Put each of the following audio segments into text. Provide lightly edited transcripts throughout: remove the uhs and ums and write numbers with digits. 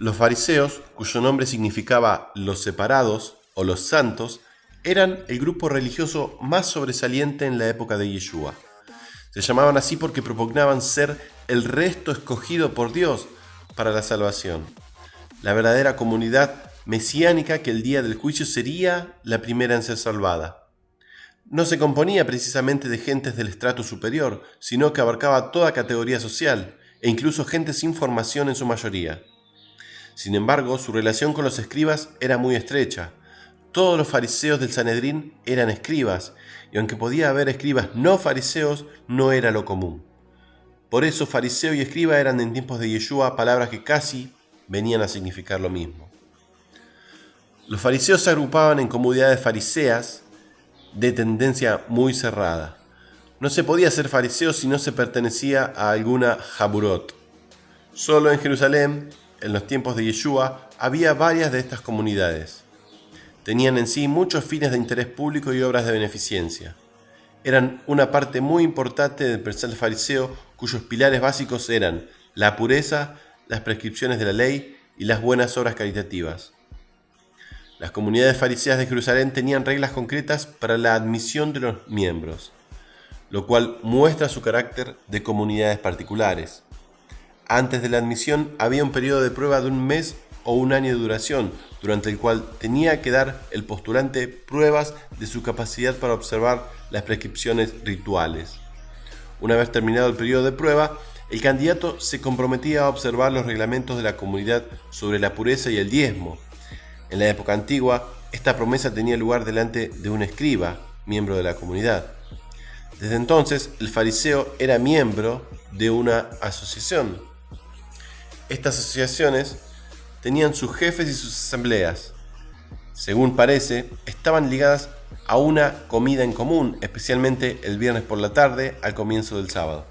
Los fariseos, cuyo nombre significaba los separados o los santos, eran el grupo religioso más sobresaliente en la época de Yeshua. Se llamaban así porque propugnaban ser el resto escogido por Dios para la salvación, la verdadera comunidad mesiánica que el día del juicio sería la primera en ser salvada. No se componía precisamente de gentes del estrato superior, sino que abarcaba toda categoría social, e incluso gente sin formación en su mayoría. Sin embargo, su relación con los escribas era muy estrecha. Todos los fariseos del Sanedrín eran escribas, y aunque podía haber escribas no fariseos, no era lo común. Por eso, fariseo y escriba eran en tiempos de Yeshua palabras que casi venían a significar lo mismo. Los fariseos se agrupaban en comunidades fariseas de tendencia muy cerrada. No se podía ser fariseo si no se pertenecía a alguna Jaburot. Solo en Jerusalén, en los tiempos de Yeshua, había varias de estas comunidades. Tenían en sí muchos fines de interés público y obras de beneficencia. Eran una parte muy importante del personal fariseo, cuyos pilares básicos eran la pureza, las prescripciones de la ley y las buenas obras caritativas. Las comunidades fariseas de Jerusalén tenían reglas concretas para la admisión de los miembros, lo cual muestra su carácter de comunidades particulares. Antes de la admisión había un periodo de prueba de un mes o un año de duración, durante el cual tenía que dar el postulante pruebas de su capacidad para observar las prescripciones rituales. Una vez terminado el periodo de prueba, el candidato se comprometía a observar los reglamentos de la comunidad sobre la pureza y el diezmo. En la época antigua, esta promesa tenía lugar delante de un escriba, miembro de la comunidad. Desde entonces, el fariseo era miembro de una asociación. Estas asociaciones tenían sus jefes y sus asambleas. Según parece, estaban ligadas a una comida en común, especialmente el viernes por la tarde al comienzo del sábado.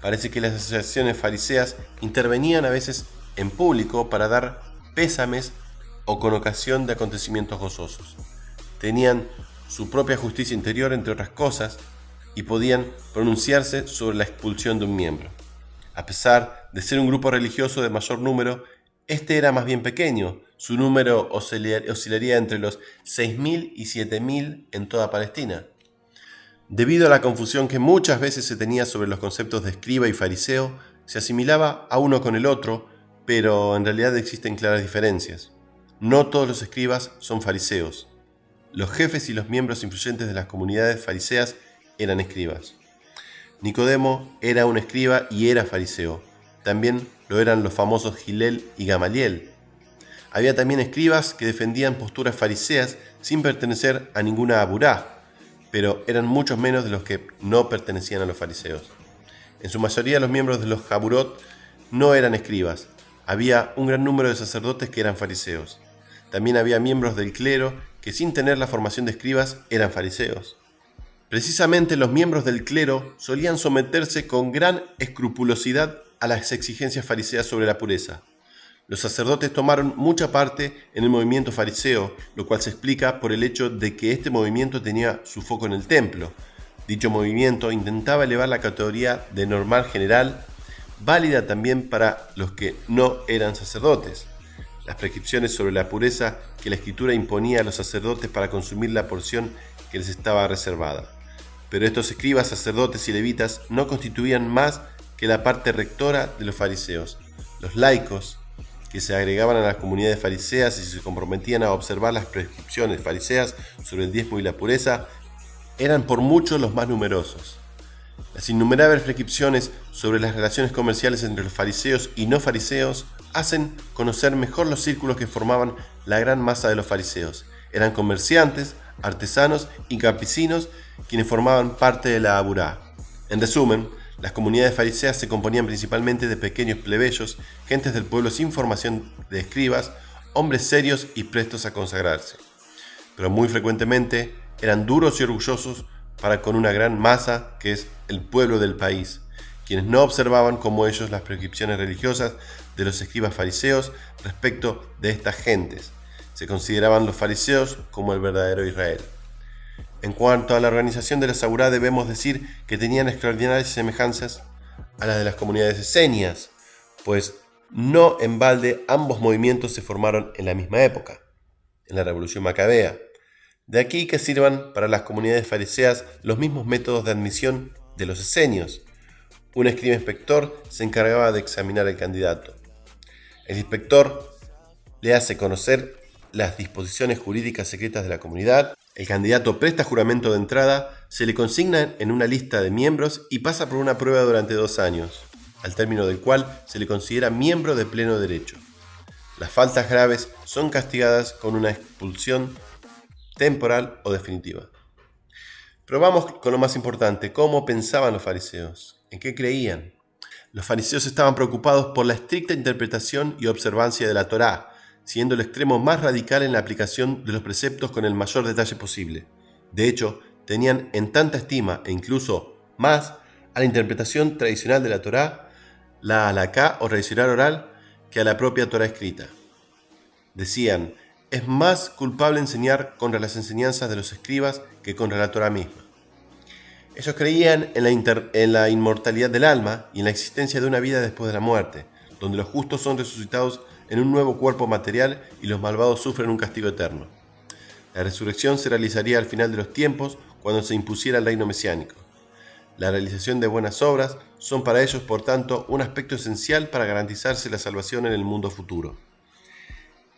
Parece que las asociaciones fariseas intervenían a veces en público para dar pésames o con ocasión de acontecimientos gozosos. Tenían su propia justicia interior, entre otras cosas, y podían pronunciarse sobre la expulsión de un miembro. A pesar de ser un grupo religioso de mayor número, este era más bien pequeño. Su número oscilaría entre los 6.000 y 7.000 en toda Palestina. Debido a la confusión que muchas veces se tenía sobre los conceptos de escriba y fariseo, se asimilaba a uno con el otro, pero en realidad existen claras diferencias. No todos los escribas son fariseos. Los jefes y los miembros influyentes de las comunidades fariseas eran escribas. Nicodemo era un escriba y era fariseo. También lo eran los famosos Gilel y Gamaliel. Había también escribas que defendían posturas fariseas sin pertenecer a ninguna aburá, pero eran muchos menos de los que no pertenecían a los fariseos. En su mayoría los miembros de los Jaburot no eran escribas. Había un gran número de sacerdotes que eran fariseos. También había miembros del clero que sin tener la formación de escribas eran fariseos. Precisamente los miembros del clero solían someterse con gran escrupulosidad a las exigencias fariseas sobre la pureza. Los sacerdotes tomaron mucha parte en el movimiento fariseo, lo cual se explica por el hecho de que este movimiento tenía su foco en el templo. Dicho movimiento intentaba elevar la categoría de normal general, válida también para los que no eran sacerdotes. Las prescripciones sobre la pureza que la Escritura imponía a los sacerdotes para consumir la porción que les estaba reservada. Pero estos escribas, sacerdotes y levitas no constituían más que la parte rectora de los fariseos. Los laicos, que se agregaban a las comunidades fariseas y se comprometían a observar las prescripciones fariseas sobre el diezmo y la pureza, eran por mucho los más numerosos. Las innumerables prescripciones sobre las relaciones comerciales entre los fariseos y no fariseos hacen conocer mejor los círculos que formaban la gran masa de los fariseos. Eran comerciantes, artesanos y campesinos quienes formaban parte de la aburá. En resumen, las comunidades fariseas se componían principalmente de pequeños plebeyos, gentes del pueblo sin formación de escribas, hombres serios y prestos a consagrarse. Pero muy frecuentemente eran duros y orgullosos para con una gran masa que es el pueblo del país, quienes no observaban como ellos las prescripciones religiosas de los escribas fariseos respecto de estas gentes. Se consideraban los fariseos como el verdadero Israel. En cuanto a la organización de la Saburá, debemos decir que tenían extraordinarias semejanzas a las de las comunidades esenias, pues No en balde ambos movimientos se formaron en la misma época, en la Revolución Macabea. De aquí que sirvan para las comunidades fariseas los mismos métodos de admisión de los esenios. Un escriba inspector se encargaba de examinar al candidato. El inspector le hace conocer las disposiciones jurídicas secretas de la comunidad. El candidato presta juramento de entrada, se le consigna en una lista de miembros y pasa por una prueba durante 2 años, al término del cual se le considera miembro de pleno derecho. Las faltas graves son castigadas con una expulsión temporal o definitiva. Pero vamos con lo más importante, ¿cómo pensaban los fariseos? ¿En qué creían? Los fariseos estaban preocupados por la estricta interpretación y observancia de la Torá, siendo el extremo más radical en la aplicación de los preceptos con el mayor detalle posible. De hecho, tenían en tanta estima e incluso más a la interpretación tradicional de la Torá, la halaká o tradicional oral, que a la propia Torá escrita. Decían, es más culpable enseñar contra las enseñanzas de los escribas que contra la Torá misma. Ellos creían en la inmortalidad del alma y en la existencia de una vida después de la muerte, donde los justos son resucitados en un nuevo cuerpo material y los malvados sufren un castigo eterno. La resurrección se realizaría al final de los tiempos, cuando se impusiera el reino mesiánico. La realización de buenas obras son para ellos, por tanto, un aspecto esencial para garantizarse la salvación en el mundo futuro.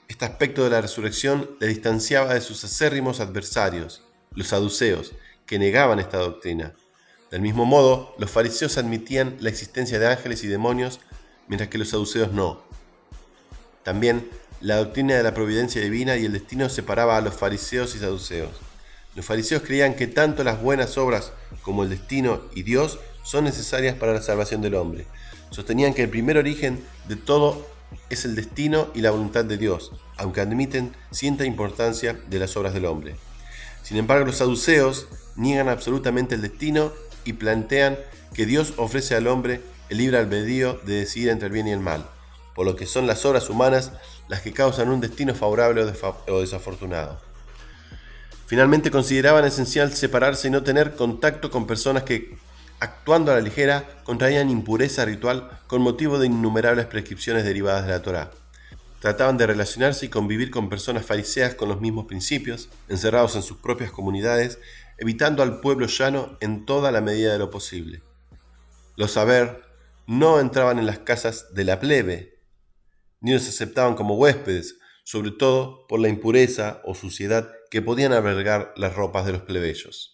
Este aspecto de la resurrección le distanciaba de sus acérrimos adversarios, los saduceos, que negaban esta doctrina. Del mismo modo, los fariseos admitían la existencia de ángeles y demonios, mientras que los saduceos no. También, la doctrina de la providencia divina y el destino separaba a los fariseos y saduceos. Los fariseos creían que tanto las buenas obras como el destino y Dios son necesarias para la salvación del hombre. Sostenían que el primer origen de todo es el destino y la voluntad de Dios, aunque admiten cierta importancia de las obras del hombre. Sin embargo, los saduceos niegan absolutamente el destino y plantean que Dios ofrece al hombre el libre albedrío de decidir entre el bien y el mal, por lo que son las obras humanas las que causan un destino favorable o desafortunado. Finalmente, consideraban esencial separarse y no tener contacto con personas que, actuando a la ligera, contraían impureza ritual con motivo de innumerables prescripciones derivadas de la Torá. Trataban de relacionarse y convivir con personas fariseas con los mismos principios, encerrados en sus propias comunidades, evitando al pueblo llano en toda la medida de lo posible. Los saber no entraban en las casas de la plebe, ni los aceptaban como huéspedes, sobre todo por la impureza o suciedad que podían albergar las ropas de los plebeyos.